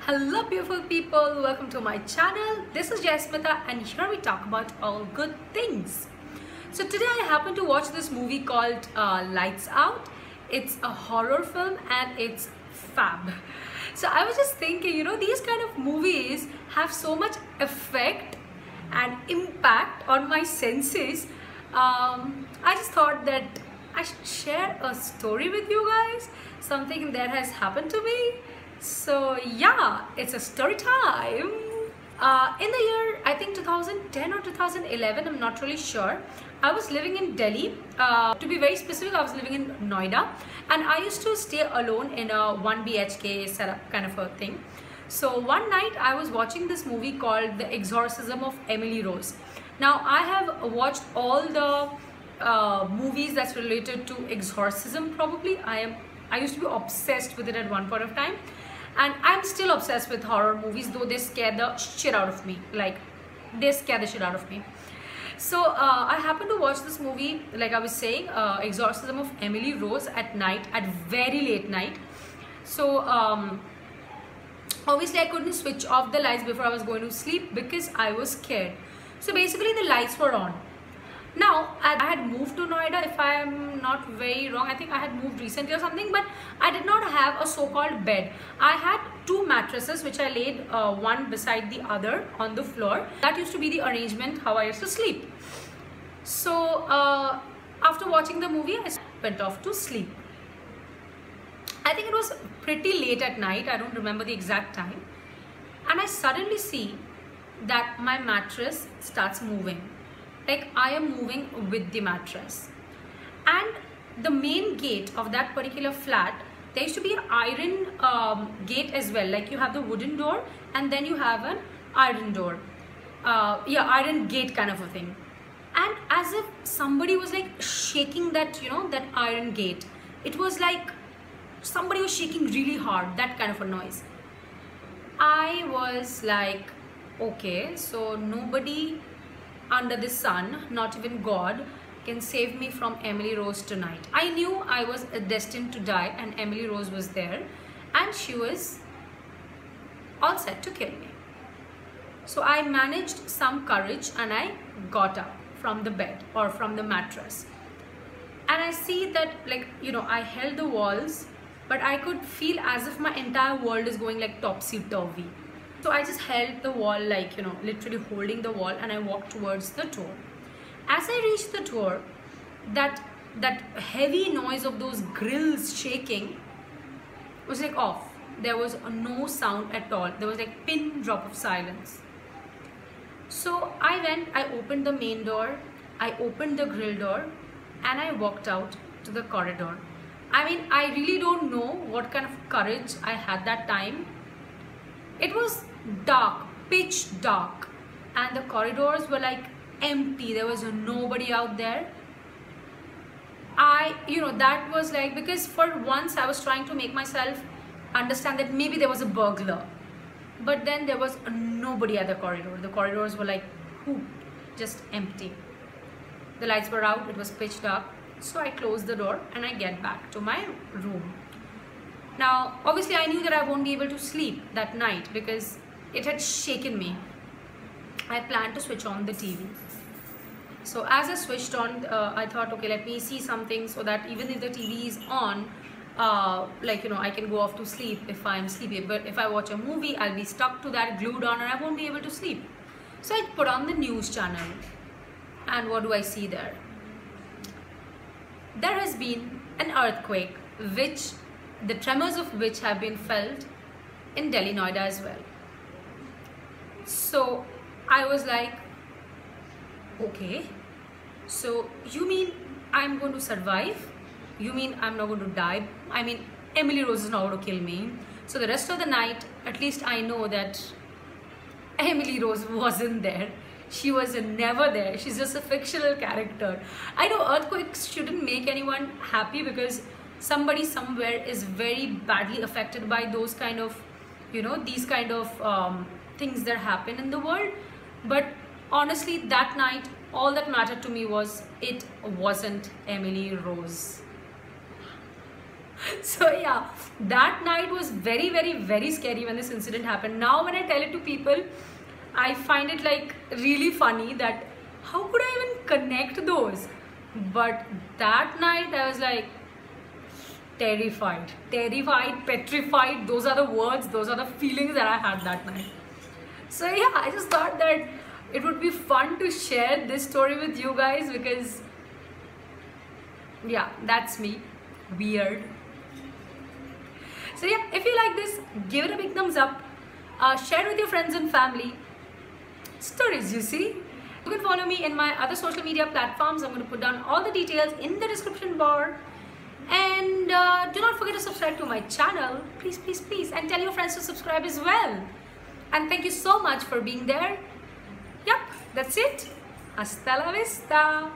Hello beautiful people, welcome to my channel. This is Jasmita and here we talk about all good things. So today I happened to watch this movie called Lights Out. It's a horror film and it's fab. So I was just thinking, these kind of movies have so much effect and impact on my senses. I just thought that I should share a story with you guys, something that has happened to me. So yeah, it's a story time. In the year, I think 2010 or 2011, I'm not really sure, I was living in Delhi. To be very specific, I was living in Noida, and I used to stay alone in a 1 BHK setup kind of a thing. So one night I was watching this movie called The Exorcism of Emily Rose. Now I have watched all the movies that's related to exorcism. Probably I used to be obsessed with it at one point of time, and I'm still obsessed with horror movies, though they scare the shit out of me. Like, they scare the shit out of me. So I happened to watch this movie, like I was saying, Exorcism of Emily Rose at night, at very late night. So obviously I couldn't switch off the lights before I was going to sleep because I was scared. So basically the lights were on. Now, I had moved to Noida, if I am not very wrong. I think I had moved recently or something, but I did not have a so-called bed. I had two mattresses which I laid one beside the other on the floor. That used to be the arrangement how I used to sleep. So after watching the movie, I went off to sleep. I think it was pretty late at night. I don't remember the exact time. And I suddenly see that my mattress starts moving. Like, I am moving with the mattress. And the main gate of that particular flat, there used to be an iron gate as well. Like, you have the wooden door and then you have an iron door. Iron gate kind of a thing. And as if somebody was like shaking that, that iron gate. It was like somebody was shaking really hard, that kind of a noise. I was like, okay, so nobody under the sun, not even God, can save me from Emily Rose tonight. I knew I was destined to die and Emily Rose was there and she was all set to kill me. So I managed some courage and I got up from the bed or from the mattress. And I see that, like, I held the walls, but I could feel as if my entire world is going like topsy-turvy. So I just held the wall, like, literally holding the wall, and I walked towards the door. As I reached the door, that heavy noise of those grills shaking was like off. There was no sound at all. There was like pin drop of silence. So I went, I opened the main door, I opened the grill door, and I walked out to the corridor. I mean, I really don't know what kind of courage I had that time. It was dark, pitch dark, and the corridors were like empty. There was nobody out there. That was like, because for once I was trying to make myself understand that maybe there was a burglar, but then there was nobody at the corridor. The corridors were like just empty. The lights were out, it was pitch dark. So I closed the door and I get back to my room. Now, obviously I knew that I won't be able to sleep that night because it had shaken me. I planned to switch on the TV. So as I switched on, I thought, okay, let me see something so that even if the TV is on, I can go off to sleep if I'm sleepy. But if I watch a movie, I'll be stuck to that, glued on, and I won't be able to sleep. So I put on the news channel. And what do I see there? There has been an earthquake, the tremors of which have been felt in Delhi, Noida as well. So I was like, okay, so you mean I'm going to survive? You mean I'm not going to die? I mean, Emily Rose is not going to kill me. So the rest of the night, at least I know that Emily Rose wasn't there. She was never there. She's just a fictional character. I know earthquakes shouldn't make anyone happy because somebody somewhere is very badly affected by those kind of, these kind of things that happen in the world. But honestly, that night, all that mattered to me was it wasn't Emily Rose. So yeah, that night was very, very, very scary when this incident happened. Now when I tell it to people, I find it like really funny that how could I even connect those? But that night I was like terrified, petrified. Those are the words, those are the feelings that I had that night. So yeah, I just thought that it would be fun to share this story with you guys because yeah, that's me. Weird. So yeah, if you like this, give it a big thumbs up. Share it with your friends and family. Stories, you see. You can follow me in my other social media platforms. I'm going to put down all the details in the description bar. And do not forget to subscribe to my channel. Please, please, please. And tell your friends to subscribe as well. And thank you so much for being there. Yep, that's it. Hasta la vista.